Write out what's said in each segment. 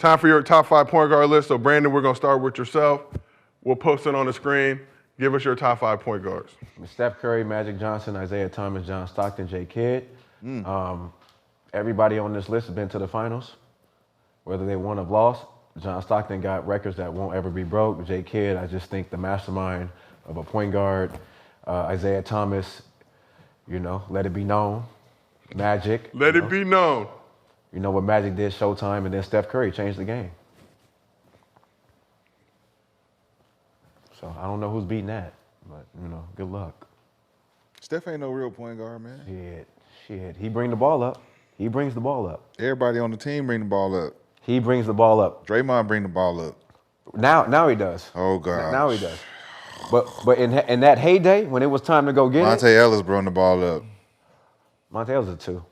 Time for your top 5 point guard list. So, Brandon, we're going to start with yourself. We'll post it on the screen. Give us your top 5 point guards. Steph Curry, Magic Johnson, Isaiah Thomas, John Stockton, Jay Kidd. Everybody on this list has been to the finals, whether they won or lost. John Stockton got records that won't ever be broke. Jay Kidd, I just think the mastermind of a point guard. Isaiah Thomas, let it be known. Magic. Let it be known. You know what Magic did, Showtime, and then Steph Curry changed the game. So I don't know who's beating that, but, good luck. Steph ain't no real point guard, man. Shit. He brings the ball up. Everybody on the team bring the ball up. He brings the ball up. Draymond bring the ball up. Now he does. Oh, God. Now he does. But in that heyday, when it was time to go get Monte Ellis brought the ball up. Monte Ellis is a 2.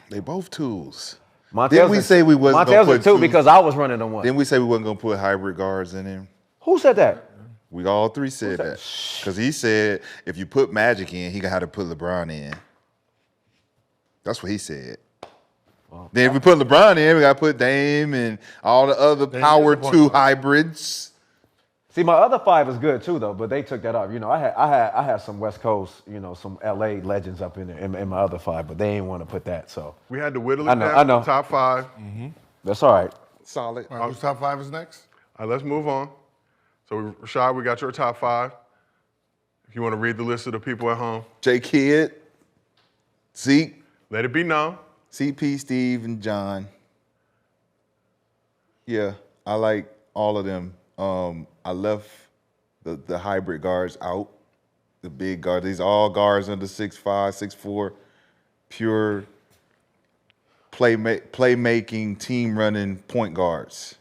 They both twos. Didn't we say we wasn't going to put 2 because I was running the 1. Didn't we say we wasn't going to put hybrid guards in him? Who said that? We all 3 said that. Because he said if you put Magic in, he got to have to put LeBron in. That's what he said. Well, then if we put LeBron in, we got to put Dame and all the other power 2 hybrids. See, my other 5 is good too, though, but they took that off. I had some West Coast, some LA legends up in there in my other 5, but they ain't want to put that. So we had to whittle it down to top 5. Mm-hmm. That's all right. Solid. All right, whose top 5 is next? All right, let's move on. So, Rashad, we got your top 5. If you want to read the list of the people at home. Jay Kidd, Zeke. Let it be known. CP, Steve, and John. Yeah, I like all of them. I left the hybrid guards out, the big guards. These all guards under 6'5", 6'4", pure playmaking, team-running point guards.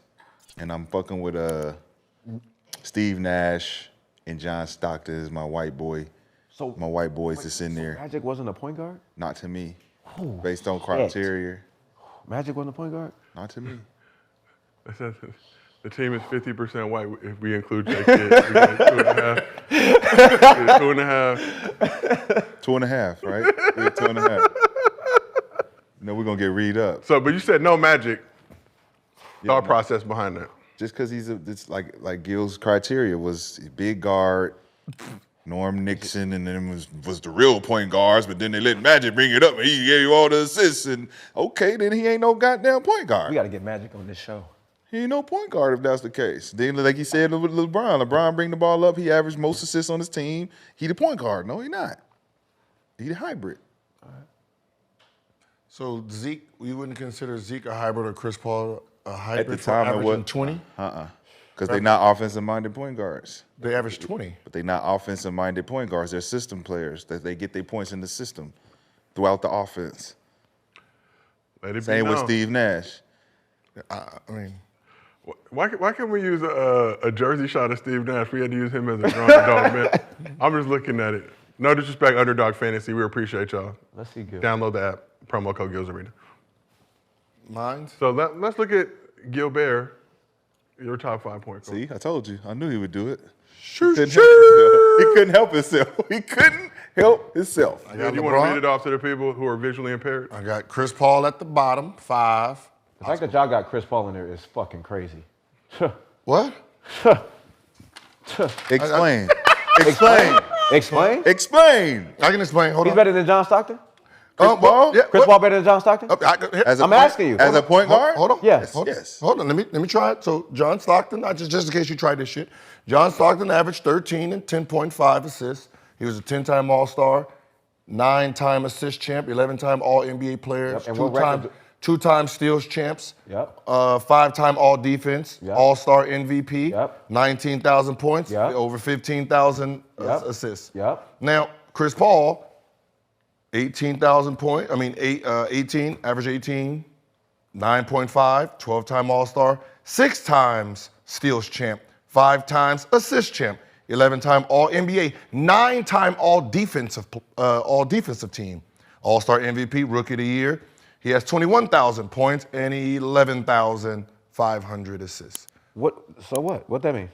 And I'm fucking with Steve Nash and John Stockton is my white boy. So my white boys that's in there. Magic wasn't a point guard? Not to me. Based on criteria. Magic wasn't a point guard? Not to me. The team is 50% white if we include Jay Kidd. We got 2.5. 2.5. 2.5, right? We're 2.5. We're going to get read up. So, but you said no Magic. Thought process behind that. Just because it's like Gil's criteria was big guard, Norm Nixon, and then was the real point guards, but then they let Magic bring it up and he gave you all the assists. And okay, then he ain't no goddamn point guard. We got to get Magic on this show. He ain't no point guard if that's the case. Then, like he said with LeBron bring the ball up. He averaged most assists on his team. He the point guard. No, he not. He the hybrid. All right. So Zeke, you wouldn't consider Zeke a hybrid or Chris Paul a hybrid at the time for averaging 20? Because they're not offensive-minded point guards. They average 20. But they're not offensive-minded point guards. They're system players. That they get their points in the system throughout the offense. Let it Same be with known. Steve Nash. I mean, why can't we use a jersey shot of Steve Nash? We had to use him as a grown adult, man. I'm just looking at it. No disrespect, Underdog Fantasy. We appreciate y'all. Let's see good. Download the app. Promo code gilsarena. mine? So let's look at Gilbert, your top 5 point guard. See, I told you. I knew he would do it. Sure. He couldn't help himself. He couldn't help himself. I got You want LeBron. to read it off to the people who are visually impaired? I got Chris Paul at the bottom, 5. The fact that y'all got Chris Paul in there is fucking crazy. What? Explain. Explain. Explain? Explain. I can explain. Hold He's on. better than John Stockton? Paul? Yeah, Chris Paul better than John Stockton? I'm asking you. As a point guard? Hold on. Yes. Hold on. Let me try it. So John Stockton, just in case you tried this shit. John Stockton averaged 13 and 10.5 assists. He was a 10-time All-Star, 9-time assist champ, 11-time All-NBA player, Yep, and what record- two-time steals champs, Yep. 5-time All-Defense, Yep. All-Star MVP, Yep. 19,000 points, Yep. over 15,000 Yep. assists. Yep. Now, Chris Paul, 18,000 points. 18, average 18, 9.5, 12-time All-Star, 6 times steals champ, 5 times assist champ, 11-time All-NBA, 9-time All-Defensive team, All-Star MVP, Rookie of the Year. He has 21,000 points and 11,500 assists. So what? What that mean?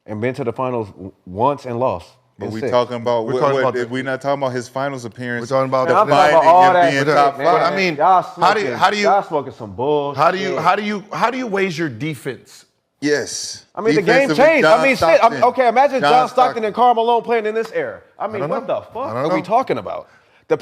And been to the finals once and lost. But and we 6. talking about We're talking about we're not talking about his finals appearance. We're talking about Man, I'm talking about all that. being top Man, five. I mean, y'all how do you- y'all smoking some bullshit. How do you wage your defense? Yes. I mean, the game Defensive changed. John I mean, shit. Stockton. Okay, imagine John Stockton and Stockton. Karl Malone playing in this era. I mean, don't what know. the fuck I don't are we know. talking about? The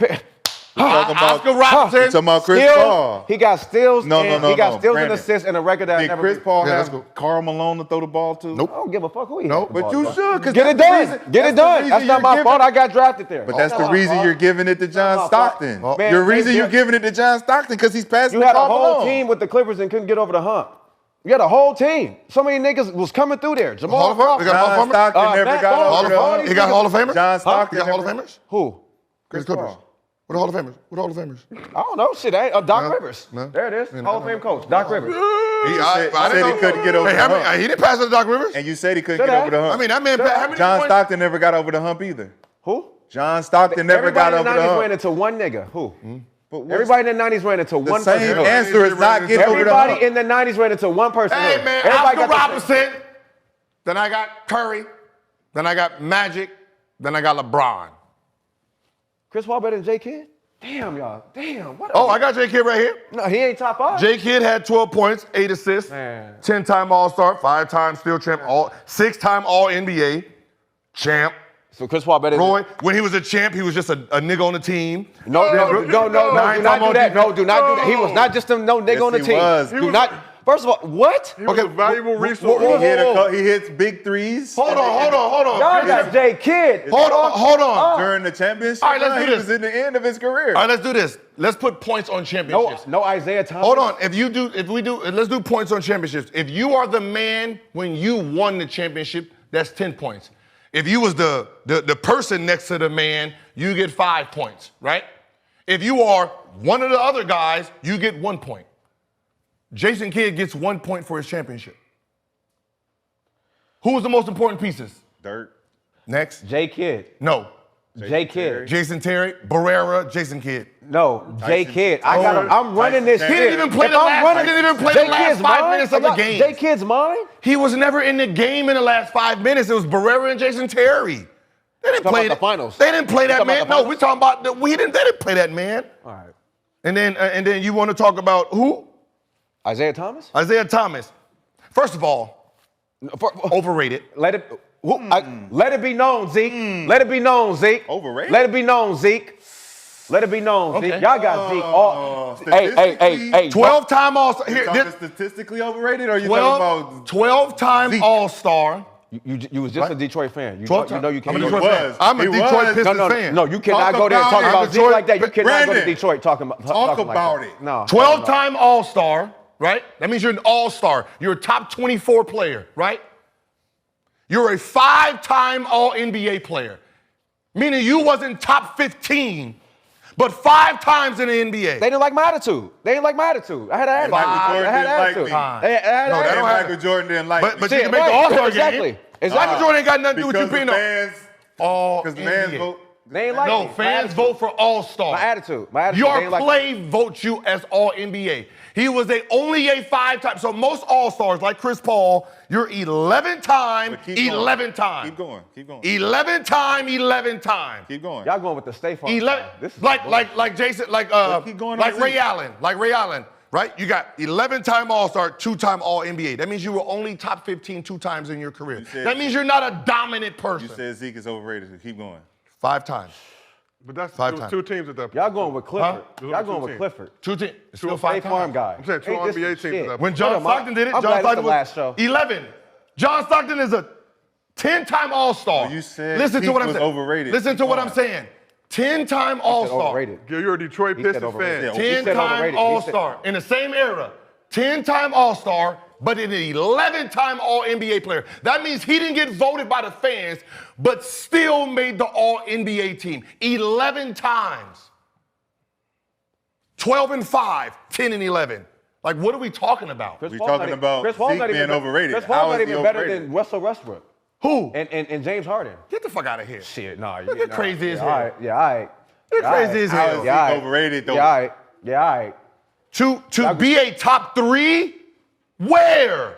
Talking about, Oscar Robertson. talking about Chris Steals, Paul. he got steals. No, and no, he got no, steals Brandon. and assists and a record that Did never. Chris Paul Yeah, let's have go. Karl Malone to throw the ball to? Nope. I don't give a fuck who he Nope. has the But ball you to. should, because Get it done. Get it done. That's not my fault. I got drafted there. But that's the reason you're giving it to John my fault. Stockton. Man, Your reason they- you're giving it to John Stockton because he's passing You the had a Karl whole Malone. team with the Clippers and couldn't get over the hump. You had a whole team. So many niggas was coming through there. Jamal Hall of Fame? Crawford. We got Hall of John Famers? Stockton never Matt got Barnes, over Hall the of hump. Fame? You got Hall of Famers? John You Stockton got Hall of never- Famers? Who? Chris Paul. Clippers. What Hall of Famers? What Hall of Famers? I don't know. Shit, Doc No, Rivers. no. There it is. Yeah, Hall of no, Fame no. coach, Doc Rivers. said he couldn't get over Hey, the hump. he didn't pass it to Doc Rivers. And you said he couldn't Should get I? over the hump. I mean, that man, how many John points? Stockton never got over the hump either. Who? John Stockton never got Everybody over in the the 90s ran hump. into one nigga. Who? But what's Everybody in the 90s ran into the one same person. answer is not getting over the hump. Everybody in the 90s ran into one person. Hey, Who? man, Everybody Oscar got the same- Robertson. Then I got Curry. Then I got Magic. Then I got LeBron. Chris Paul better than J. Kidd? Damn, y'all. Damn. What? Oh, I got J. Kidd right here. No, he ain't top 5. J. Kidd had 12 points, 8 assists, Man. 10-time All-Star, 5-time Steel Champ, 6-time All-NBA champ. So Chris Paul better Roy, when he was a champ, he was just a nigga on the team. No, do not do that. No, do not do that. He was not just a no nigga Yes, on the he team. was. Do not. First of all, what? He was a valuable resource. He hits big threes. Hold on. Y'all got J. Kidd. Hold on. During the championship. All right, let's do he this. was in the end of his career. All right, let's do this. Let's put points on championships. No Isaiah Thomas. Hold on. Let's do points on championships. If you are the man when you won the championship, that's 10 points. If you was the person next to the man, you get 5 points, right? If you are one of the other guys, you get 1 point. Jason Kidd gets 1 point for his championship. Who was the most important pieces? Dirk. Next. J. Kidd. No. J. Kidd. Jason Terry, Barrera, Jason Kidd. No, J. Tyson- Kidd. Tyson- I'm running this He shit. didn't even play If the I'm last- running- he didn't even play J. the last Kidd's 5 mine? minutes of the Y'all- game. J. Kidd's mine? He was never in the game in the last 5 minutes. It was Barrera and Jason Terry. They didn't Talking play about the finals. They didn't play that talking man. about the No, finals? we're talking about they didn't play that man. All right. And then you want to talk about who? Isaiah Thomas? Isaiah Thomas. First of all, overrated. Let it be known, Zeke. Let it be known, Zeke. Overrated? Let it be known, Zeke. Let it be known, Okay. Zeke. Y'all got Zeke all. Statistically- Hey. 12-time All-Star. You Here, talking statistically overrated, or you talking about 12-time Zeke? All-Star. You was just a Detroit fan. You 12 know you I'm can't. a go- Detroit fan. was. I'm a He Detroit was. Pistons fan. No, you cannot Talk go there and talk about about it. Zeke like that. You cannot go to Brandon. Detroit talking Talk like about that. it. No. 12-time All-Star, right? That means you're an All-Star. You're a top 24 player, right? You're a 5-time All-NBA player, meaning you wasn't top 15, but 5 times in the NBA. They didn't like my attitude. They didn't like my attitude. I had an attitude. Michael I Jordan had didn't an like attitude. me. I had No, an they attitude. don't have Michael Jordan didn't like But me. you See, can make the right, All-Star exactly. game. Exactly. Michael Jordan ain't got nothing to do with you because being the a fans, All because the fans NBA. vote. They ain't like No, me. My fans attitude. vote for All-Star. My attitude. My attitude. They Your ain't like me. play votes you as All-NBA. He was only a 5-time. So most All-Stars, like Chris Paul, you're 11-time, But keep going. 11-time. Keep going. Keep going. 11-time, 11-time. Keep going. Y'all going with the State Farm. 11, This is like Jason, keep going like on Ray Zeke. Allen, right? You got 11-time All-Star, 2-time All-NBA. That means you were only top 15 2 times in your career. said- That means you're not a dominant person. You said Zeke is overrated, so keep going. 5 times. But that's 5 it was times. 2 teams at that point. Y'all going with Clifford. Huh? Y'all going Two with teams. Clifford. 2 teams. It's still State 5 Farm times. guy. I'm saying 2 Ain't this NBA some teams shit? at that point. When John What am I- Stockton did it, I'm John glad it's Stockton the was last show. 11. John Stockton is a 10-time All-Star. Well, you said Listen to Pete what I'm was saying. overrated. Listen to what I'm Why? saying. 10-time All-Star. Overrated. Gil, you're a Detroit He said Pistons overrated. fan. He said 10-time overrated. He All-Star. In the same era. 10-time All-Star, but an 11-time All-NBA player. That means he didn't get voted by the fans, but still made the All-NBA team. 11 times. 12 and 5, 10 and 11. Like, what are we talking about? Chris We're Paul's talking not even- about Chris Paul's Zeke not even being be- overrated. Chris How Paul's not is he even better overrated? than Russell Westbrook Who? and James Harden. Get the fuck out of here. Shit, nah. You're crazy as yeah, hell. all right, yeah, all right. You're Yeah, all crazy right. as hell. Yeah, all right. Overrated, though. Yeah, all right. Yeah, all right. To be a top 3? Where?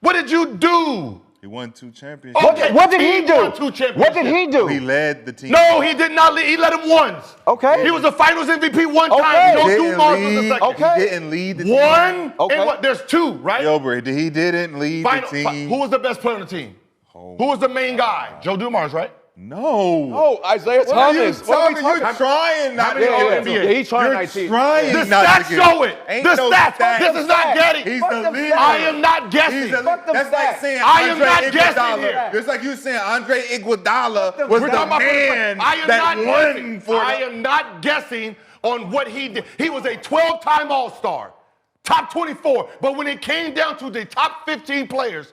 What did you do? He won 2 championships. Okay, What did he team do? won 2 championships. What did he do? He led the team. No, he did not lead. He led him once. Okay. He was a Finals MVP one Okay. time. Joe He didn't Dumars was the lead. second. Okay. He didn't lead the team. One Okay. and what? There's 2, right? Yo, bro, he didn't lead the team. Who was the best player on the team? Who was the main guy? Joe Dumars, right? No. Oh, Isaiah What are you Thomas. talking? You're trying not to many get All-NBA? Yeah, he's trying You're 19. trying The not stats to get show it. Ain't The no stats. This is not getting. He's Fuck the them leader. stats. I am not guessing. He's the Fuck them That's like stats. saying I am Andre not guessing Iguodala. here. It's like you saying Andre Iguodala them was stats. the Talking about- man I am that not won guessing. for I the am not guessing on what he did. He was a 12-time All-Star, top 24. But when it came down to the top 15 players,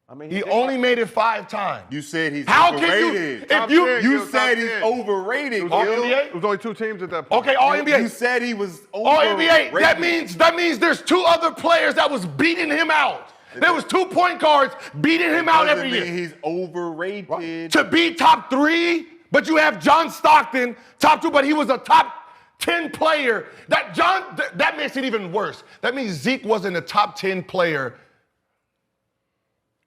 I mean, he only made it 5 times. You said he's How can you- overrated. if you- you said he's overrated. It was, All only, NBA? it was only 2 teams at that point. Okay, All NBA. You said he was All overrated. NBA. That means there's 2 other players that was beating him out. There was 2 point guards beating him out Doesn't every mean year. he's overrated. To be top 3, but you have John Stockton, top 2, but he was a top 10 player. That makes it even worse. That means Zeke wasn't a top 10 player.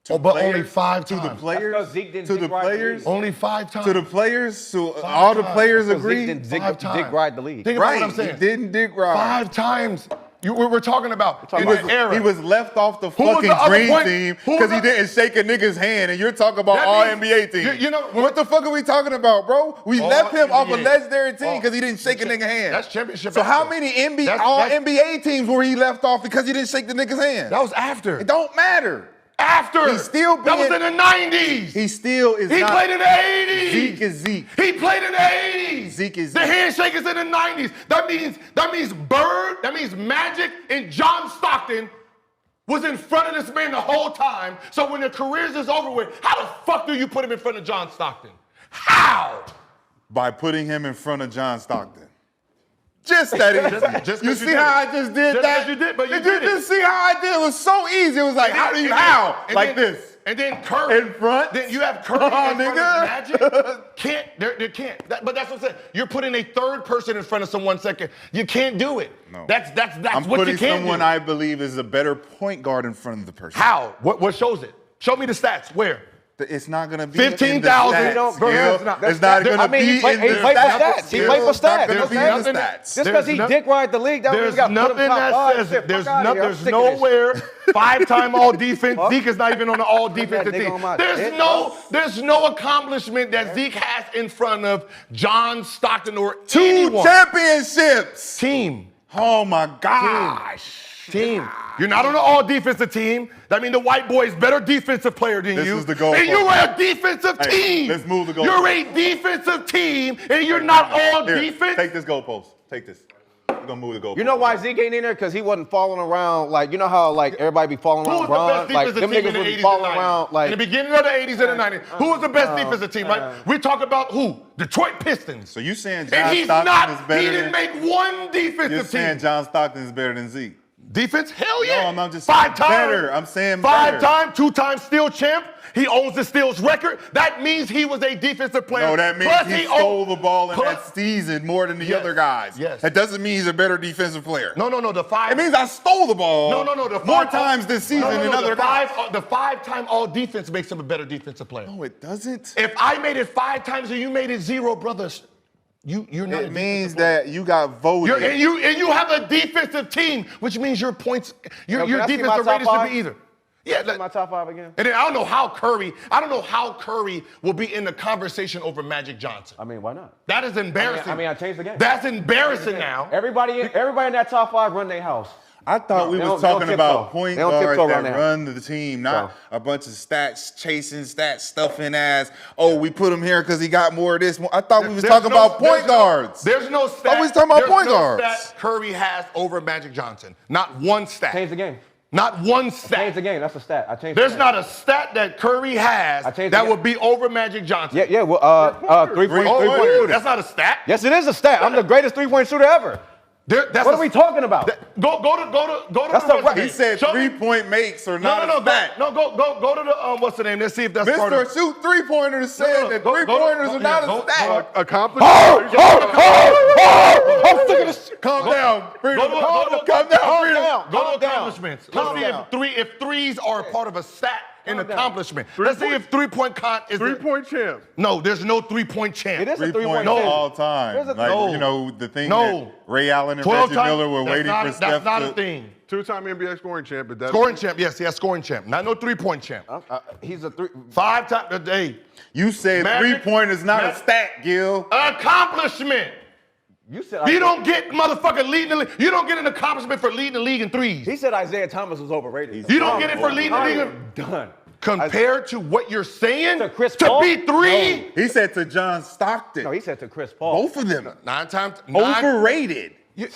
But only 5 to times. the players. because Zeke didn't To the dick ride the players. league. Only 5 times. To the players. So all the times. players Because agree. Zeke didn't 5 times. dick ride the league. Think about Right. what I'm saying. He didn't dick ride. 5 times. We're talking about in He the era. was left off the Who was fucking the other dream point- team who was because he the- didn't shake a nigga's hand, and you're talking about That all means- NBA team. you know, what the fuck are we talking about, bro? We All left him off a NBA. legendary team because he didn't shake a nigga hand. That's championship. So how after. many NBA That's- all that's- NBA teams were he left off because he didn't shake the nigga's hand? That was after. It don't matter. After. He's still That was being- in the 90s. He still is He not. played in the 80s. Zeke is Zeke. He played in the 80s. Zeke is The Zeke. handshake is in the 90s. That means Bird, that means Magic and John Stockton was in front of this man the whole time. So when the careers is over with, how the fuck do you put him in front of John Stockton? How? By putting him in front of John Stockton. Just that easy. just you 'cause see did how it. I just did Just that? 'cause you did, but you Did did it. just see how I did? It was so easy. It was like, how do you how? And Like then- this. And then Curry In front? Then you have Curry Oh, in front nigga. of Magic. Can't. There can't. But that's what I'm saying. You're putting a third person in front of someone second. You can't do it. No. That's I'm what putting you can't someone do. I believe is a better point guard in front of the person. How? What shows it? Show me the stats. Where? It's not gonna be 15,000. in the No, stats, bro, Gil. that's not- It's not gonna I mean, be he played in the for stats. stats. He Gil. played for It's not stats. gonna There's be in the nothing- stats. Just because he dick ride the league, that means There's you got to put nothing him top that 5. says Shit, there's fuck outta here. I'm there's sick of this. nowhere 5-time all defense. Zeke is not even on the all defensive nigga team. on my There's dick, no accomplishment that Zeke has in front of John Stockton or 2 anyone. championships. Team. Oh my gosh. Team. You're not on the all defensive team. That means the white boy is better defensive player than This you. is the goal And you're post. a defensive Hey, team. let's move the goal You're post. a defensive team, and you're not all Here, defense. Take this goalpost. Take this. We're gonna move the goalpost. You know why Zeke ain't in there? Because he wasn't falling around. Like, you know how, like, everybody be falling Who around was the Bron? best Like, defensive them team in niggas the would 80s be falling and 90s? around, like... in the beginning of the 80s and the 90s. Who was the best defensive team, right? We talk about who? Detroit Pistons. So you saying John And he's Stockton not, is better he didn't than? make one You're defensive saying team. John Stockton is better than Zeke? Defense? Hell yeah. No, I'm not just saying 5 times. better. I'm saying better. 5-time, 2-time steal champ. He owns the steals record. That means he was a defensive player. No, that means Plus he stole owned- the ball in plus- that season more than the Yes, other guys. yes. That doesn't mean he's a better defensive player. No, the 5. It means I stole the ball No, the more 5 times this season than other guys. The 5-time all defense makes him a better defensive player. No, it doesn't. If I made it 5 times and you made it 0, brothers, you're not. It means that you got voted. and you have a defensive team, which means your points, your can I see my defensive top rating should 5? be either. Yeah, My top 5 again? and then I don't know how Curry will be in the conversation over Magic Johnson. I mean, why not? That is embarrassing. I changed the game. That's embarrassing now. Everybody in that top 5 run their house. I thought we they was don't- they don't talking about tiptoe. point They don't guards tiptoe that right now. run the team, not No. a bunch of stats chasing, stats stuffing ass. Oh, we put him here because he got more of this. I thought we was There's talking no- about point guards. There's no stat. I was talking about there's point no guards. Stat Curry has over Magic Johnson. Not one stat. Change the game. Not one Change stat. the game. That's a stat. I changed There's the game. not a stat that Curry has I changed that the- would be over Magic Johnson. Yeah, well, 3-point Oh, shooter. wait, that's not a stat. Yes, it is a stat. I'm the greatest 3-point shooter ever. That's What are we talking about? Go to That's the the right- He resume. said Show me- 3-point makes are No, not no, a stat. go to the what's the name? Let's see if that's part Mr. of. Shoot three-pointers said that three-pointers are not a stat. Accomplishment. I'm sick of this. Calm down, Freedom. Go to- Calm go to- down, calm Freedom. down. Go to Calm down. accomplishments. Calm Let's see down. if threes are a part of a stat an accomplishment. Let's see if three-point con is Three-point champ. No, there's no three-point champ. It is a 3 3-point points champ. all time. There's a- Like, No. you know, the thing No. that Ray Allen and 12 Reggie times. Miller were waiting for Steph That's not to... a thing. Two-time NBA scoring champ, but that's Scoring champ, yes, he has scoring champ. Not no three-point champ. He's a 3. 5 times. Hey, You said Magic- 3-point is not a Magic- stat, Gil. accomplishment. You said You don't get motherfucking leading the league. You don't get an accomplishment for leading the league in threes. He said Isaiah Thomas was overrated. You don't get it for leading the league in I'm done. compared to what you're saying. To Chris to Paul? be 3. He said to John Stockton. No, he said to Chris Paul. Both of them. 9 times. Overrated.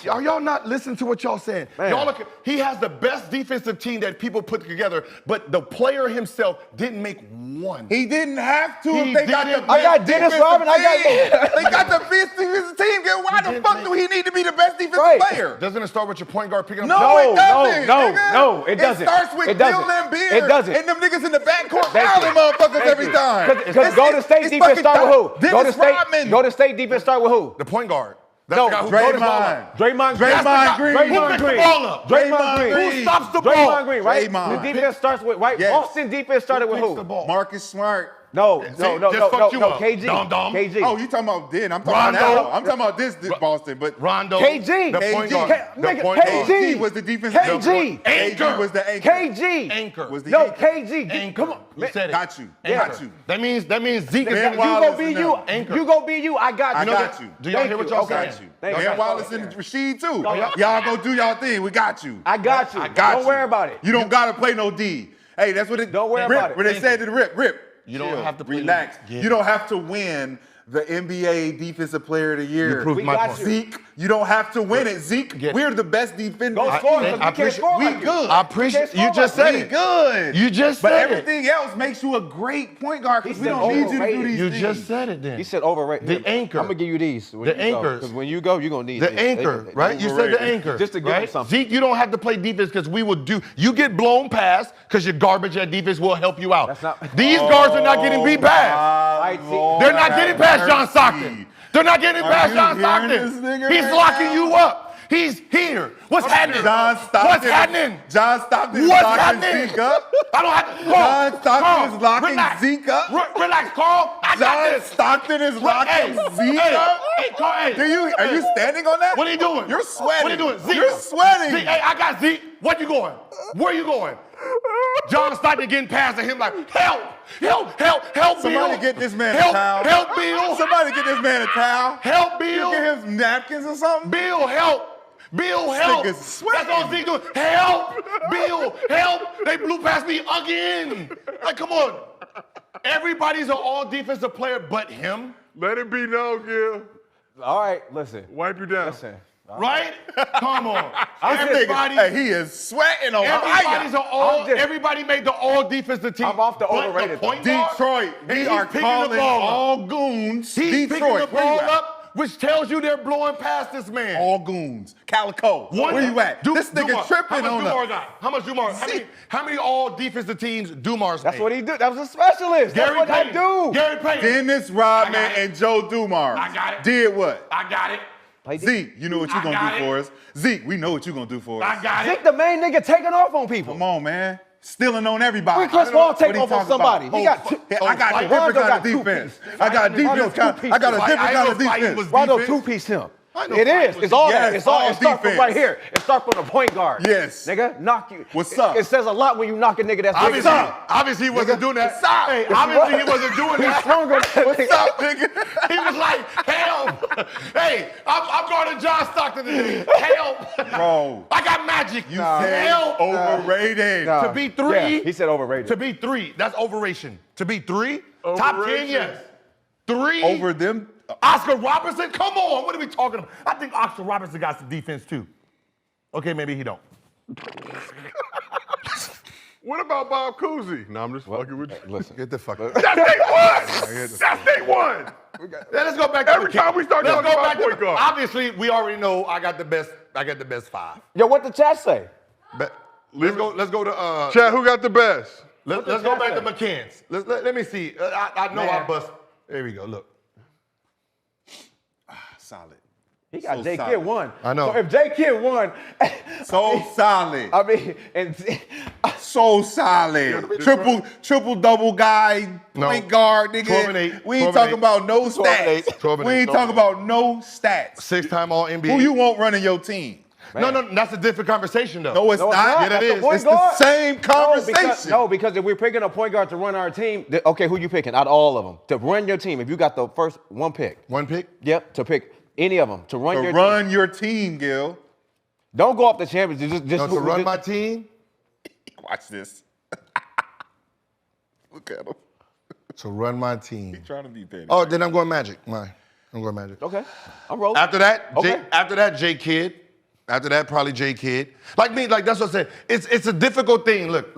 Are y'all not listening to what y'all saying? Man. Y'all look. He has the best defensive team that people put together, but the player himself didn't make one. He didn't have to He if they got the didn't. best I got Dennis defensive Rodman, I got- team. They got the best defensive team. Then why the didn't fuck make- do he need to be the best defensive Right. player? Doesn't it start with your point guard picking up? No, No, it doesn't. no, nigga. no, it doesn't. It starts with It doesn't. Bill Laimbeer It doesn't. and them niggas in the backcourt Thank fouling you. motherfuckers Thank every you. time. Because Golden State defense start with who? Dennis Rodman. Golden State defense start with who? The point guard. That's No, the guy who throws the ball up. Draymond Draymond Green. Who Draymond picks the Green. ball up? Draymond Green. Green. Who stops the ball? Draymond Green, right? Draymond. The defense starts with, right? Yes. Boston defense started with picks who? the ball? Marcus Smart. No, See, no, just fucked you up. KG. Dum-dum. KG. Oh, you talking about then? I'm talking Rondo. about now. I'm talking about this Boston, but Rondo. KG. The point guard. KG. The Nigga, point guard. KG. KG was the defensive KG. KG was the anchor. KG. Anchor. Was the No, anchor. KG. Anchor. Come on. You said it. Got you. Yeah. Got you. That means Zeke is Ben You Wallace go be and you. them. Anchor. You go be you. I got you. I got you. Do y'all Thank hear what you. y'all Okay. saying? Got you. Thank Ben you. Wallace and Rashid too. y'all- Y'all go do y'all thing. We got you. I got you. I got Don't you. worry about it. You don't gotta play no D. Hey, that's what it. Don't worry Rip, about it. When they Thank said to the Rip. You don't chill, have to play relax. no- You don't have to win the NBA Defensive Player of the Year. proved We my got point. you. Zeke, you don't have to win it. Zeke, Get- we're the best defenders. Go score because we can't appreciate- score we like you. good. I appreciate You you can't just score said We it. good. You just But said it. everything else makes you a great point guard because He we said don't need you to do overrated. these You things. just said it then. He said overrated. The anchor. I'm gonna give you these. The anchors. Because when you go, you're gonna need The these. anchor, right? You said the overrated. anchor. Just to give him right? something. Zeke, you don't have to play defense because we will do. You get blown past because your garbage at defense will help you out. That's not- These guards are not getting beat past. Right, see, They're not getting past John Stockton. They're not getting Are past you John hearing Stockton. this nigga He's right locking now? you up. He's here. What's happening? John Stockton. What's happening? John Stockton is What's locking happening? Zeke up. I don't have to. John Stockton is locking relax. Zeke up. Relax, Carl. I got John this. Stockton is locking Zeke hey, up. Hey, Carl, hey. Are you standing on that? What are you doing? You're sweating. What are you doing? Zeke. You're sweating. Zeke, hey, I got Zeke. Where you going? Where you going? John Stockton getting past him like, help, help, help, help, Bill. Somebody get this man help, a towel. Help, Bill. Somebody get this man a towel. Help, You Bill. get him some napkins or something. Bill, help. Bill, help. nigga's sweating. That's all Zeke doing. Help. Bill, help. They blew past me again. Like, come on. Everybody's an all defensive player but him, Let it be known, Gil. All right, listen. Wipe you down. Listen. right? Come on. This nigga, Everybody. hey, he is sweating on Everybody's fire. an all. I'm just- Everybody made the all defensive team. I'm off the but overrated point guard, Detroit, and we he's are picking calling the ball up. all goons. He's Detroit, picking the where you ball at? up, which tells you they're blowing past this man. All goons. Calico, where you at? This nigga Dumars. tripping How on much Dumars us. got? How much Dumars? How many all defensive teams Dumars That's made? what he do. That was a specialist. That's Gary what I Payton. do. Gary Payton. Dennis Rodman I got it. and Joe Dumars I got it. did what? I got it. Play D. Zeke, you know what you I gonna got do it. for us. Zeke, we know what you gonna do for us. I got Zeke it. the main nigga taking off on people. Come on, man. Stealing on everybody. When Chris I don't know Paul take what he off on talking somebody, about. he got two. I got a Rondo different kind got of two defense. piece. I got a Rondo defense. two I got a piece. different kind of fighting defense. was Rondo defense. two-piece him. I know It fighting is. was It's all defense. that. It's all. Yes, It starts from all right defense. here. It starts from the point guard. Yes. Nigga, knock you. What's up? It says a lot when you knock a nigga that's big as him. Obviously, he wasn't doing that. What's up? Hey, obviously, he wasn't doing He's that. stronger than What's up, nigga? He was like, help. Hey, I'm guarding John Stockton today. Help. Bro. I got magic. You said help. overrated. Nah. To be three. Yeah, he said overrated. To be three. That's overration. To be three. Top 10, Overration. yes. Three. Over them. Oscar Robertson? Come on. What are we talking about? I think Oscar Robertson got some defense, too. Okay, maybe he don't. What about Bob Cousy? No, I'm just fucking with you. Listen. Get the fuck That's day one. That's day one. Let's go back to Every the time we start Let's talking go about back to point guard. Obviously, we already know I got the best five. Yo, what the chat say? But let's go to Chad, who got the best? let's the go chat back to McCants. Let me see. I know Man. I bust. There we go. Look. Solid. He got So J solid. Kidd won. I know. So if J Kidd won, So solid. I mean, and So solid. Triple double guy, No. point guard, nigga. 12 and 8. We ain't 12 and talking 8. about no 12 and 8. stats. 12 and We 8. ain't talking about no stats. 6-time All NBA. Who you want running your team? No, that's a different conversation though. No, it's No, it's not. not. Yeah, That's it the is. point It's the guard. same conversation. No, because if we're picking a point guard to run our team, okay, who you picking out of all of them to run your team? If you got the first one pick, One pick. yep, to pick any of them to run To your run team. your team, Gil. Don't go off the champions. Just No, to run my team. Watch this. Look at him. To run my team. Trying to be petty. Oh, then I'm going Magic. I'm going Magic. Okay, I'm rolling. After that, Okay. J Kidd. After that, probably J Kidd. Like that's what I said. It's a difficult thing. Look.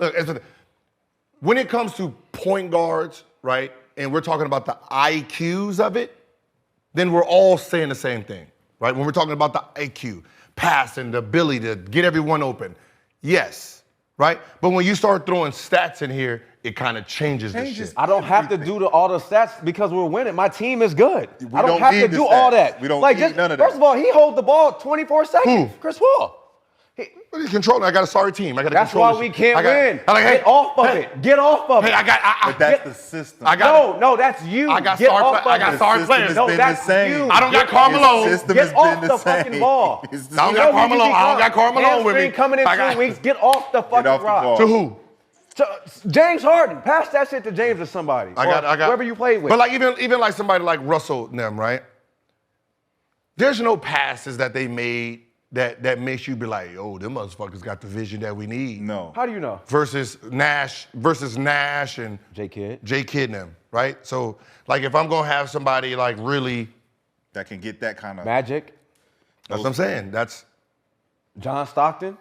When it comes to point guards, right, and we're talking about the IQs of it, then we're all saying the same thing, right? When we're talking about the IQ, pass and the ability to get everyone open, yes, right? But when you start throwing stats in here, it kind of changes the shit. I don't have to do all the stats because we're winning. My team is good. I don't don't have need to the do all stats. that. We don't like need just, none of that. First of all, he holds the ball 24 seconds. Chris Paul. But he's controlling. I got a sorry team. I got to That's control why this we shit. can't win. I like, hey, Get off of it. Get off of Hey, it. But that's the system. No, that's you. I got Get star off play- I of got it. star The players. system No, has been that's the same. you. I don't got Get Karl Malone. The system Get has off been the the same. fucking ball. It's the I don't same. got Karl Malone. I don't got Karl Malone with me. Hamstring coming in I got- 2 weeks. Get off the fucking off the rock. ball. To who? To James Harden. Pass that shit to James or somebody. I got. Whoever you played with. But like even like somebody like Russell and them, right? There's no passes that they made that makes you be like, oh, them motherfuckers got the vision that we need. No. How do you know? Versus Nash and J Kidd. J Kidd and them, right? So like if I'm gonna have somebody like really, That can get that kind of. Magic. that's what I'm saying. That's John Stockton.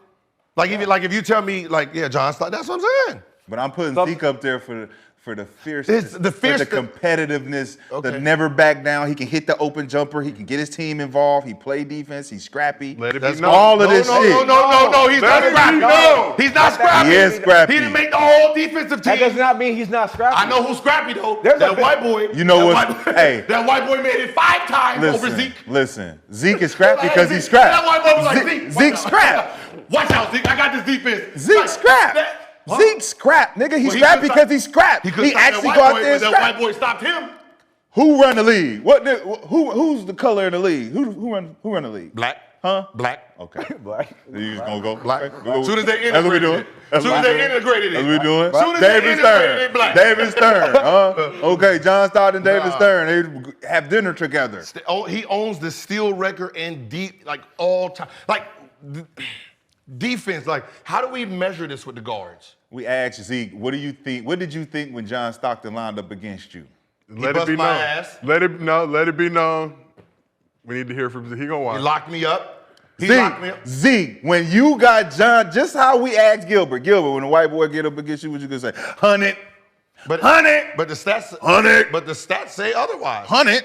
like if you tell me like John Stockton, that's what I'm saying. But I'm putting So- Zeke up there for the fierceness, It's the for the fierce- competitiveness, Okay. the never back down. He can hit the open jumper. He can get his team involved. He play defense. He's scrappy. Let it That's be known. all of this no, shit. No, he's not Let it be scrappy. known. He's not scrappy. He is scrappy. He didn't make the whole defensive That does team. not mean he's not scrappy. I know who's scrappy though. There's that a- white boy. You know that what- white boy- hey. that white boy made it 5 times over Zeke. Listen. Zeke is scrappy Hey, because Zeke, he's scrapped. That white boy was like Zeke. Zeke's scrapped. Watch out, Zeke. I got this defense. Zeke's Like, scrapped. that- Huh? Zeke's scrapped, nigga. He's Well, he scrapped couldn't because stop- he's scrapped. He, He actually go out there and that scrap. white boy stopped him. Who run the league? Who's the color in the league? Who run the league? Black. Huh? Black. Okay. Black. You just gonna go Black. Go- Soon as they That's what we integrated doing. it. Soon as they integrated it. That's what we doing. Soon as they David integrated it, Stern. black. David Stern. Huh? Okay. John Stockton, David Nah. Stern. They have dinner together. He owns the steal record and deep, like all time. Like defense, like how do we measure this with the guards? We asked Zeke, what do you think? What did you think when John Stockton lined up against you? Let it bust be my known. ass. Let it be known. We need to hear from Zeke. He gonna watch. He locked me up. He locked me up. Zeke, when you got John, just how we asked Gilbert, when a white boy get up against you, what you gonna say? 100, But 100, But the stats 100, But the stats say otherwise. 100.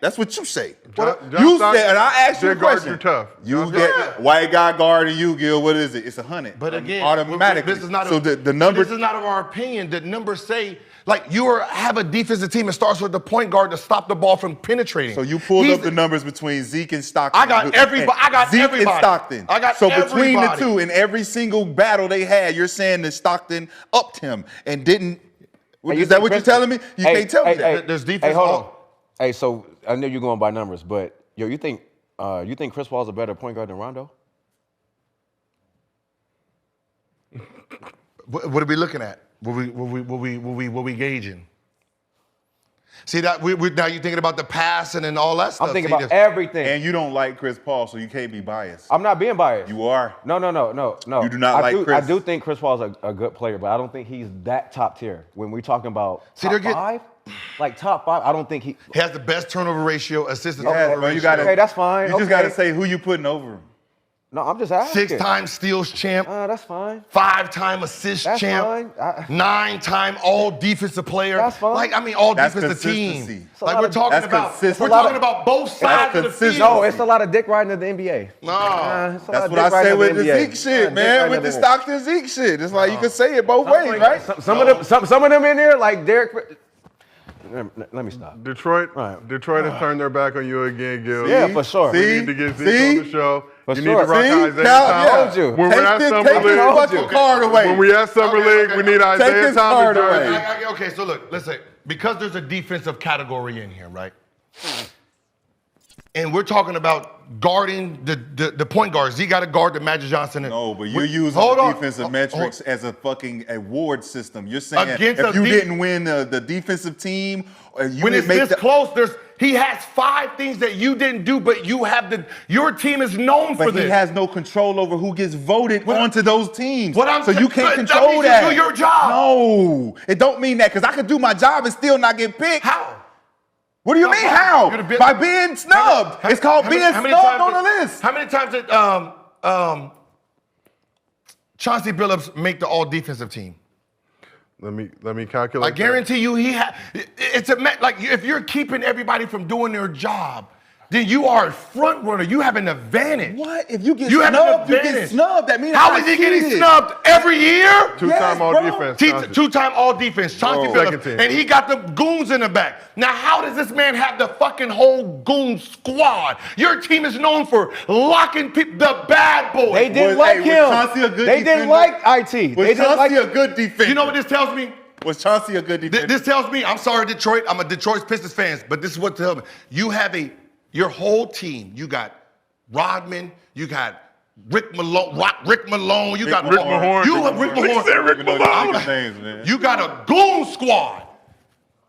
That's what you say. John You Stockton, said, and I asked you a big guards question. are tough. You John get Stockton- white guy guarding you, Gil. What is it? It's 100. But again, automatically. this is not so the number. This is not of our opinion. The numbers say like have a defensive team that starts with the point guard to stop the ball from penetrating. So you pulled He's up the numbers between Zeke and Stockton. I got everybody. I got Zeke everybody. and Stockton. I got so between the everybody. two, in every single battle they had, you're saying that Stockton upped him and didn't. Hey, Is that what you're telling me? You Hey, can't tell me hey, that. hey, There's defense Hey, hold all- on. Hey, so I know you're going by numbers, but you think Chris Paul's a better point guard than Rondo? What are we looking at? What we gauging? See that now you're thinking about the passing and all that stuff. I'm thinking See, about everything. And you don't like Chris Paul, so you can't be biased. I'm not being biased. You are. No. You do not like Chris. I do think Chris Paul's a good player, but I don't think he's that top tier. When we're talking about top five, like top 5, I don't think he has the best turnover ratio, assist to Yeah, turnover bro, you ratio. gotta, Okay, that's fine. You just Okay. got to say who you putting over him. No, I'm just asking. 6-time steals champ, That's fine. 5-time assist That's champ, fine. 9-time all defensive player. That's fine. Like I mean, all That's defensive consistency. team. It's a Like lot we're of- talking that's about. consistent. We're It's a lot talking of- about both sides of the consistent. field. No, it's a lot of dick riding in the NBA. No. It's a lot That's of what dick I riding say in with the NBA. Zeke shit, Dick man. riding With in the NBA. Stockton Zeke shit. It's like you can say it both ways, Like, right? Some of them in there, like Derek. Let me stop. Detroit Right. Detroit has turned their back on you again, Gil. Yeah, for sure. We need to get Zeke on the show. For you sure. need to rock See? Isaiah Cal- Thomas. I told you. When we're at Summer take this League, fucking card away. when we at Summer League, we need Isaiah his Thomas card away. jersey. Okay, so look, let's say, because there's a defensive category in here, right? And we're talking about guarding the point guards. He got to guard the Magic Johnson. No, but you're using defensive metrics as a fucking award system. You're saying Against if a you de- didn't win the defensive team, or you When didn't it's make this close, he has 5 things that you didn't do, but your team is known for but this. he has no control over who gets voted onto those teams. What I'm so you can't that control means that. you do your job. No, it don't mean that because I could do my job and still not get picked. How? What do you mean how? You'd have been- By being snubbed. It's called being snubbed on the list. How many times did Chauncey Billups make the all defensive team? Let me calculate. I guarantee you, if you're keeping everybody from doing their job, then you are a front runner. You have an advantage. What? If you get You have an snubbed, you get advantage. snubbed. That means How I is he getting cheated. snubbed every year? Two-time all bro. defense. Chauncey. Two-time all defense, Chauncey Whoa. Billups, Second team. and he got the goons in the back. Now, how does this man have the fucking whole goon squad? Your team is known for locking people, the bad boys. They didn't Was- like hey, him. was Chauncey a good They didn't defender? like IT. Was They didn't like. Chauncey a good defender? You know what this tells me? Was Chauncey a good defender? This tells me, I'm sorry, Detroit. I'm a Detroit Pistons fan, but this is what tells me. You have your whole team. You got Rodman. You got Rick Malone. You got Rick Mahorn. You have Rick Mahorn. said Rick Malone. Names, man. You got a goon squad.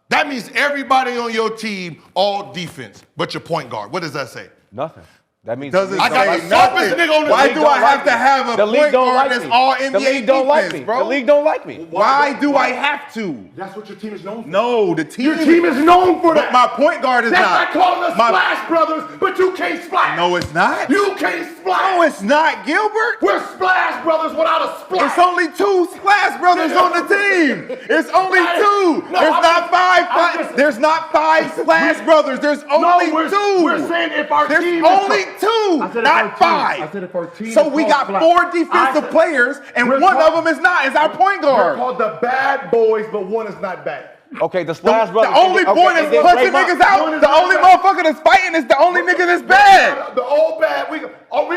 That means everybody on your team, all defense, but your point guard. What does that say? Nothing. That means Doesn't I got say the softest nothing. nigga on the Why league do don't I have like to me. have a the league point don't guard like that's me. all The NBA league don't like defense, me. bro? The league don't like me. Why do I have to? That's what your team is known for. No, the team. Your team is known for But that. my point guard is That's not. like calling us My- Splash Brothers, but you can't splash. No, it's not. You can't splash. No, it's not, Gilbert. We're Splash Brothers without a splash. It's only 2 Splash Brothers on the team. It's only 2. No, There's I'm not just- 5. I'm just- There's not 5 Splash Brothers. There's only 2. We're saying if our There's team only is 2, not 5. I said if our team So is we called got Splash. 4 defensive players, and we're one called- of them is not. It's our point We're guard. called the Bad Boys, but one is not bad. Okay, the Splash The Brothers. only okay, point and is then punching Draymond- niggas out. The only motherfucker that's fighting is the only nigga that's bad. The old bad. We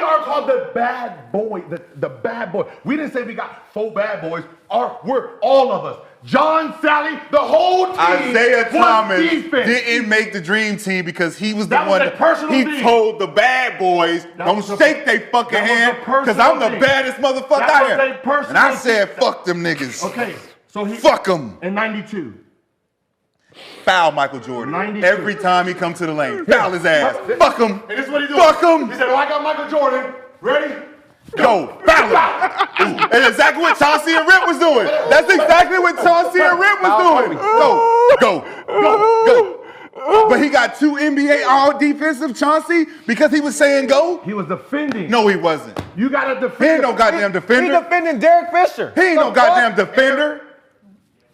are called the Bad Boy. The Bad Boy. We didn't say we got 4 bad boys. We're all of us. John, Sally, the whole team. Isaiah was Thomas defense. didn't make the dream team because he was the That was one a personal he thing. told the bad boys, don't was a- shake they fucking that was a hand because personal I'm the thing. baddest motherfucker That out was here. a personal And I thing. said, fuck them niggas. Okay, so he Fuck them. in '92. Foul Michael Jordan. 92. Every time he comes to the lane. Foul his ass. Yeah. Fuck him. And this is what he doing. Fuck him. He said, "Oh, I got Michael Jordan. Ready? Go. Foul him. That's exactly what Chauncey and Rip was doing. That's exactly what Chauncey and Rip was doing. Go. But he got 2 NBA all defensive Chauncey because he was saying go? He was defending. No, he wasn't. You got to He defend. ain't no goddamn He defender. defending Derek Fisher. He ain't no goddamn defender.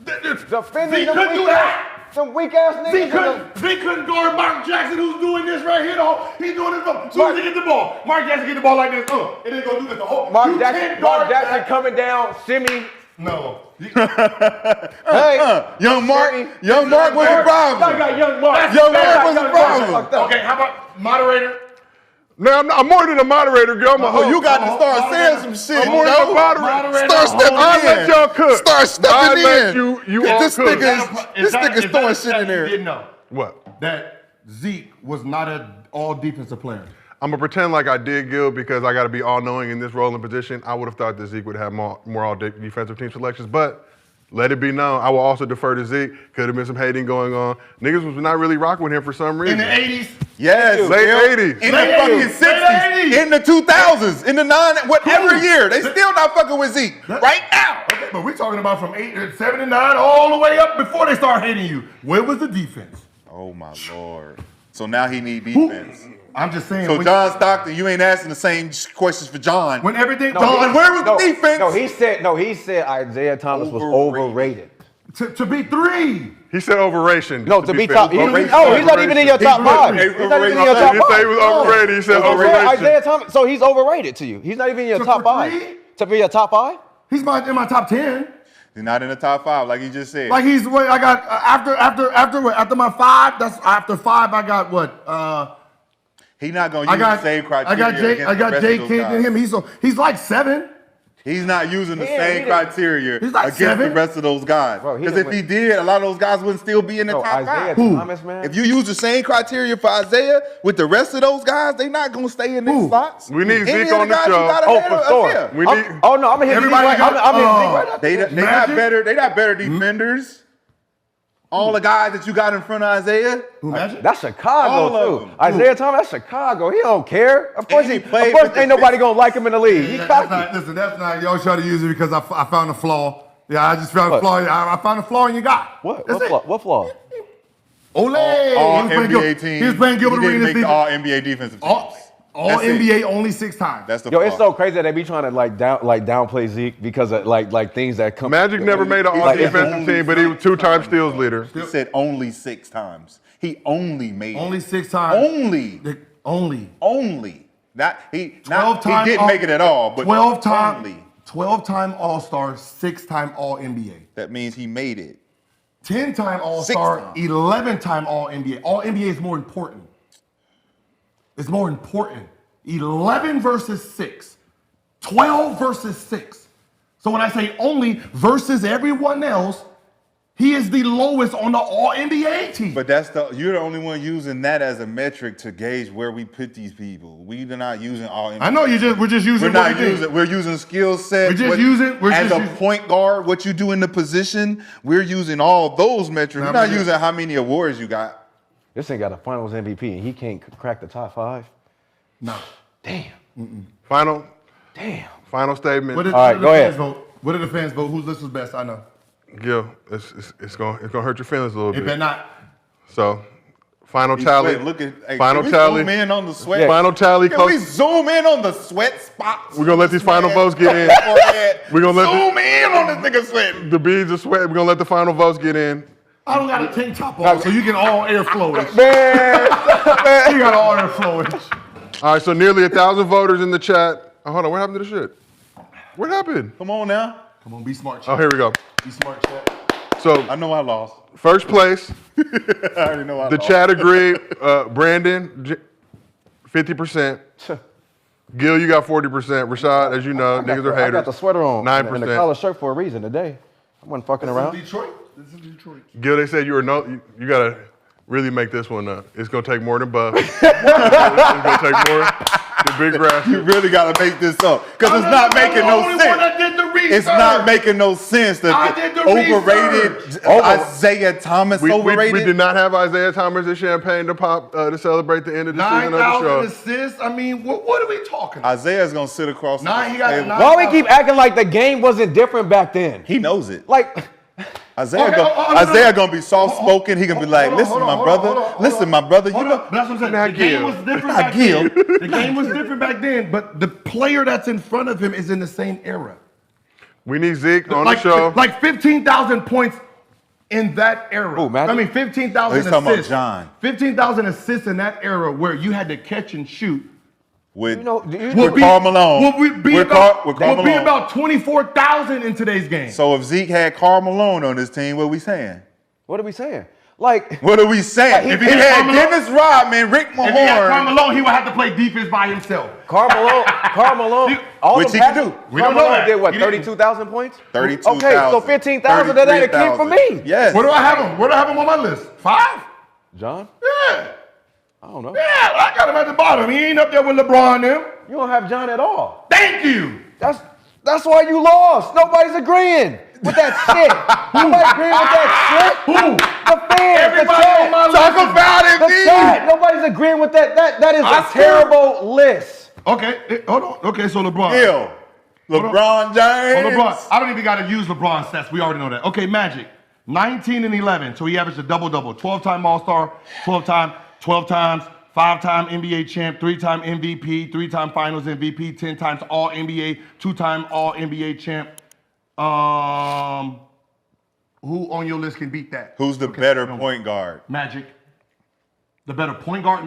Defending He them couldn't do weak that. ass, some weak ass niggas. They couldn't guard Mark Jackson, who's doing this right here. Though. He's doing this. As soon as he get the ball, Mark Jackson get the ball like this. And then go do this. The whole. Mark you Jackson, can't guard Mark Jackson that. coming down, shimmy. No. Hey, Young Mark was the I problem. got young Mark. Young Mark was the problem. Okay, how about moderator? No, I'm more than a moderator, girl. I'm a host. Oh, you got to start saying some shit, I'm more than a yo. moderator. Start stepping I'll in. let y'all cook. Start stepping I'll in. let you all This cook. nigga's throwing shit in You there. didn't know What? that Zeke was not an all defensive player. I'm gonna pretend like I did, Gil, because I got to be all-knowing in this role and position. I would have thought that Zeke would have more all-defensive team selections, but let it be known, I will also defer to Zeke. Could have been some hating going on. Niggas was not really rocking with him for some reason. In the 80s. Yes, Late Gil. 80s. In Late the fucking 80s. 60s. Late 80s. In the 2000s. In the whatever year. They still not fucking with Zeke. Right now. Okay, but we're talking about from 79 all the way up before they start hating you. Where was the defense? Oh, my Lord. So now he need defense. I'm just saying. So when, John Stockton, you ain't asking the same questions for John. when everything John, where was the defense? He said Isaiah Thomas was overrated. to be 3. He said overration. No, to be fair. top. He's not even in your top 5. He's not even in your He top didn't say he 5. was overrated. He said He said overration. Isaiah Thomas, so he's overrated to you. He's not even in your So top for 5. three? To be your top 5? He's in my top 10. He's not in the top 5, like he just said. Like he's what I got after my 5. That's after 5. I got what? He's not gonna use the same criteria. I got Jay Kidd and him. He's like 7. He's not using the same criteria like against 7. the rest of those guys. Because if he did, a lot of those guys wouldn't still be in the top 5. Thomas, man. If you use the same criteria for Isaiah with the rest of those guys, they're not gonna stay in these slots. We need Any Zeke of on the guys you show. got Oh, ahead for of sure. Isaiah. We need. Oh no, I'm gonna hit Zeke Everybody right. I'm got- hitting Zeke right. They not better defenders. All the guys that you got in front of Isaiah. Who Magic? That's Chicago All of too. them. Isaiah Thomas, that's Chicago. He don't care. Of course, And he of played course with the ain't nobody gonna like him in the league. He That's cocky. not, listen, that's not. Y'all try to use it because I found a flaw. Yeah, I just found a flaw. I found a flaw in your guy. What? That's What it. flaw? What flaw? Ole. All He was playing NBA teams. He was playing Gilbert He didn't Arenas make the defense. All NBA defensive teams. All That's it. NBA only 6 times. That's the Yo, it's flaw. so crazy that they be trying to downplay Zeke because of like things that come. Magic never made an Like, all-defensive team, but he was 2-time steals leader. He said only 6 times. He only made Only it. 6 times. Only. Only. Not he. 12 Not time he didn't make it at all. But 12-time. only. 12-time All-Star, 6-time All-NBA. That means he made it. 10-time All-Star, 6 times. 11-time All-NBA. All-NBA is more important. It's more important. 11 versus 6. 12 versus 6. So when I say only versus everyone else, he is the lowest on the All-NBA team. But you're the only one using that as a metric to gauge where we put these people. We're not using all. I know we're just using We're what not we think. using. We're using skill set. As a point guard, what you do in the position. We're using all those metrics. We're not using how many awards you got. This ain't got a Finals MVP and he can't crack the top 5. No. Damn. Final Damn. statement. All right, go ahead. Vote? What did the fans vote? Whose list was best? I know. Gil, it's gonna hurt your feelings a little It bit. better not. So, final He's tally. sweating. Look at. Hey, Final can we tally. Zoom in on the sweat. Final tally. Can we zoom in on the sweat spots? We're gonna let these final votes get in. We're gonna let zoom in on this nigga sweating. the beads of sweat. We're gonna let the final votes get in. I don't got a tank top on, so you can all airflow it. Man, You got all airflow it. All right, so nearly 1,000 voters in the chat. Oh, hold on, what happened to the shit? What happened? Come on now. Come on, be smart, Oh, chat. here we go. Be smart, chat. So, I know I lost. first place, I already know I the lost. chat agreed. Brandon, 50%. Gil, you got 40%. Rashad, as you know, niggas are I haters. got the sweater on 9%. and the collar shirt for a reason today. I wasn't fucking around. This is Detroit. Gil, they said you gotta really make this one up. It's gonna take more than Buff. It's gonna take more than Big Grass. You really got to make this up because it's not making no sense. It's not making no sense. I did the overrated research. Isaiah Thomas We overrated. did not have Isaiah Thomas and champagne to pop to celebrate the end of the season of the show. 9,000 assists. I mean, what are we talking about? Isaiah's gonna sit across. He got table. 9. Why we keep acting like the game wasn't different back then? He knows it. Like, Isaiah, Okay, Isaiah gonna be soft spoken. He gonna be like, "Listen, my brother. Listen, my brother. You know." That's what I'm saying. Not The game Gil. was different Not back Gil. then. The game was different back then, but the player that's in front of him is in the same era. We need Zeke on Like, the show. like 15,000 points in that era. Who, Magic? I mean, 15,000 He's talking about assists. John. 15,000 assists in that era where you had to catch and shoot. With you know, with Karl Malone. Would be With about, Karl- with Karl would be Malone. about 24,000 in today's game. So if Zeke had Karl Malone on his team, what are we saying? what are we saying? Like, What are we saying? If If he he had had Karl Malone- Dennis Rodman, Rick If he had Karl Mahorn, Malone, he would have to play defense by himself. Carl Malone, all Which the he passes, can do. We Karl don't know Malone that. did what, He didn't. 32,000 points? 32,000. Okay, so 15,000 of that came from me. Yes. Where do I have him? Where do I have him on my list? 5? John? Yeah. I don't know. Yeah, I got him at the bottom. He ain't up there with LeBron and them. You don't have John at all. Thank you. That's why you lost. Nobody's agreeing with that shit. Nobody's agreeing with that shit. Who? The fans, Everybody the chat. on my list. Talk about it, The D. chat. Nobody's agreeing with that. That is I a still- terrible list. Okay, hold on. Okay, so LeBron. Gil. LeBron James. Oh, LeBron. I don't even got to use LeBron stats. We already know that. Okay, Magic. 19 and 11. So he averaged a double-double. 12-time All-Star, 12 times, 5-time NBA champ, 3-time MVP, 3-time Finals MVP, 10 times All-NBA, 2-time All-NBA champ. Who on your list can beat that? Who's the better point guard? Magic. The better point guard,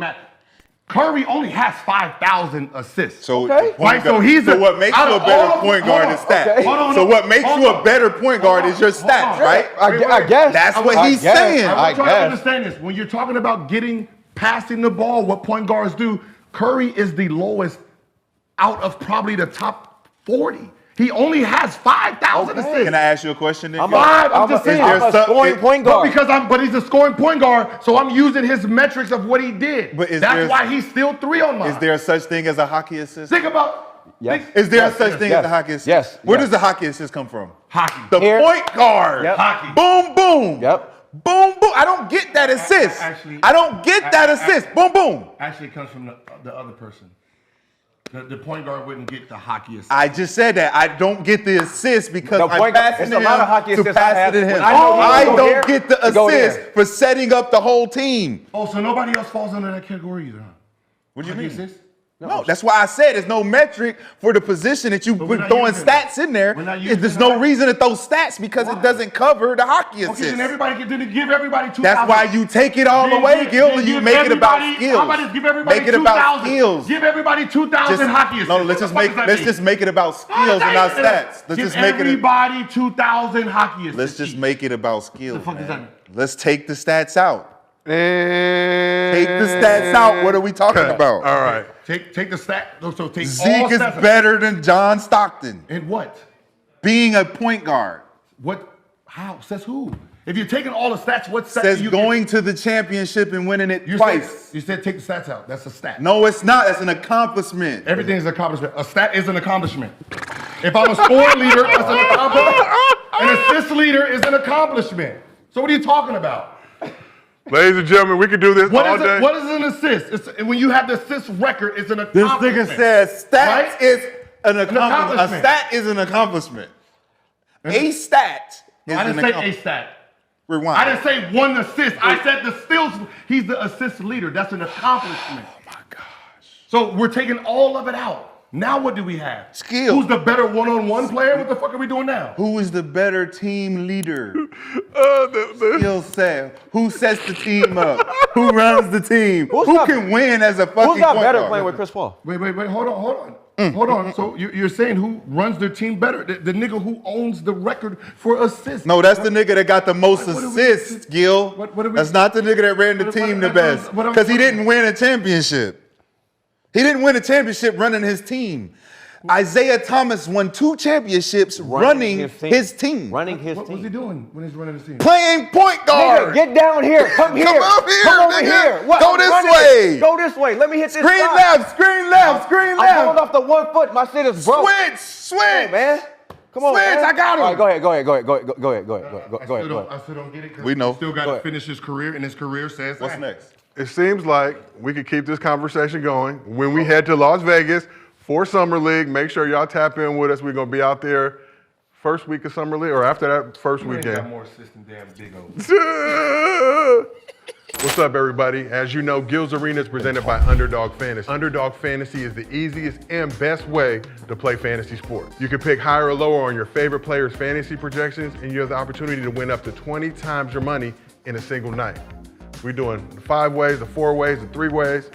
Curry only has 5,000 assists. So, Okay. Right, so he's so what makes you a better point guard is stats. Okay. So what makes you a better point guard is your stats, right? I guess. That's what he's saying. I want you to guess. understand this. When you're talking about passing the ball, what point guards do, Curry is the lowest out of probably the top 40. He only has 5,000 assists. Can I ask you a question then? I'm just saying. I'm a scoring point guard. But he's a scoring point guard, so I'm using his metrics of what he did. But that's why he's still 3 on mine. Is there such thing as a hockey assist? Think about. Yes. Is there such thing as a hockey assist? Yes. Where does the hockey assist come from? Hockey. The Here. point guard. Yep. Hockey. Boom, boom. Yep. Boom, boom. I don't get that assist. I don't get that assist. Boom, boom. Actually, it comes from the other person. The point guard wouldn't get the hockey assist. I just said that. I don't get the assist because The I'm point guard- passing it's to a lot him of hockey to assists I pass have. it to him. When I know I he go don't there, get the go assist there. for setting up the whole team. Oh, so nobody else falls under that category either, huh? What do you Hockey mean? assist? No, that's why I said there's no metric for the position that you've we're been not throwing using stats in there. We're not using There's that. no reason to throw stats because it doesn't cover the hockey Okay, assist. then everybody can give everybody 2,000. That's why you take it all away, Gil, and you make it about skills. How about this? Give everybody Make it about 2,000. skills. Give everybody 2,000 hockey assists. No, let's just make it about skills and not stats. Let's just make it. Everybody 2,000 hockey assists. Let's just make it about skills. fuck does that Man. mean? Let's take the stats out. And Take the stats out. What are we talking about? All right. Take the stat. So take all Zeke is stats. better than John Stockton. In what? Being a point guard. What? How? Says who? If you're taking all the stats, what stat Says do you going to the championship and winning it you twice. you said take the stats out. That's a stat. No, it's not. That's an accomplishment. Everything is an accomplishment. A stat is an accomplishment. If I'm a scoring leader, that's an accomplishment. An assist leader is an accomplishment. So what are you talking about? Ladies and gentlemen, we could do this all day. What is an assist? It's, when you have the assist record, it's an This accomplishment. nigga says stats Right? is an accomplishment. A accomplishment. stat is an accomplishment. A stat is I an didn't say a accomplishment. stat. Rewind. I didn't say one assist. I said the steals. He's the assist leader. That's an accomplishment. Oh my gosh. So we're taking all of it out. Now what do we have? Skill. Who's the better one-on-one player? What the fuck are we doing now? Who is the better team leader? The- Skill set. Who sets the team up? Who runs the team? Who's Who not- can win as a fucking Who's not point better guard? playing with Chris Paul? Wait, hold on. Hold on. So you're saying who runs their team better? The nigga who owns the record for assists. No, that's the nigga that got the most What do we- assists, Gil. what do we- That's not the nigga that ran the team the best. Because he didn't win a championship. He didn't win a championship running his team. Isaiah Thomas won 2 championships running his team. Running his What team. was he doing when he's running his team? Playing point Nigga, guard. get down here. Come here. up here, Come over nigga. here. What? Go I'm this running way. it. Go this way. Let me hit this Screen shot. left, screen left, screen I'm going left. off the 1 foot. My shit is broke. Switch. Hey, man. Come on, Switch, man. I got him. All right, go ahead. I still don't get it. 'Cause We know. he still got Go to ahead. finish his career, and his career says What's that. next? It seems like we could keep this conversation going. When we head to Las Vegas for Summer League, make sure y'all tap in with us. We're going to be out there first week of Summer League or after that first You ain't got weekend. more assists than damn Big O. What's up, everybody? As you know, Gilsarena is presented by Underdog Fantasy. Underdog Fantasy is the easiest and best way to play fantasy sports. You can pick higher or lower on your favorite players' fantasy projections, and you have the opportunity to win up to 20 times your money in a single night. We're doing the 5 ways, the 4 ways, the 3 ways.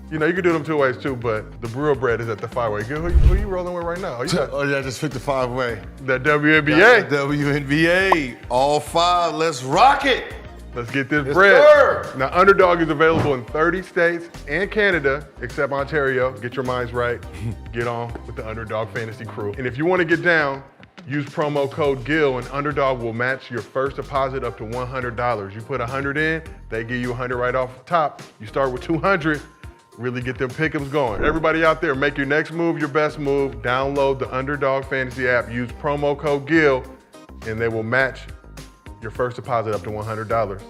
You know, you can do them 2 ways too, but the brewer bread is at the 5-way. Who you rolling with right now? Oh, you got Oh yeah, I just picked the 5-way. that WNBA. WNBA, all 5. Let's rock it. Let's get this Yes, bread. sir. Now, Underdog is available in 30 states and Canada, except Ontario. Get your minds right. Get on with the Underdog Fantasy crew. And if you want to get down, use promo code GIL, and Underdog will match your first deposit up to $100. You put 100 in, they give you 100 right off the top. You start with 200. Really get them pick'ems going. Everybody out there, make your next move your best move. Download the Underdog Fantasy app. Use promo code GIL, and they will match your first deposit up to $100.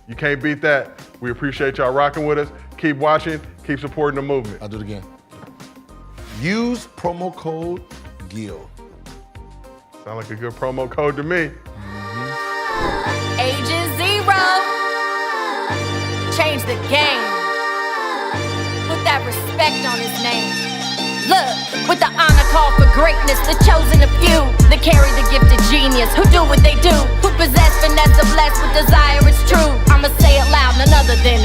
You can't beat that. We appreciate y'all rocking with us. Keep watching, keep supporting the movement. I'll do it again. Use promo code GIL. Sound like a good promo code to me. Age is 0. Change the game. Put that respect on his name. Look, with the honor call for greatness, the chosen a few that carry the gift of genius, who do what they do, who possess finesse, are blessed with desire, it's true. I'ma say it loud, none other than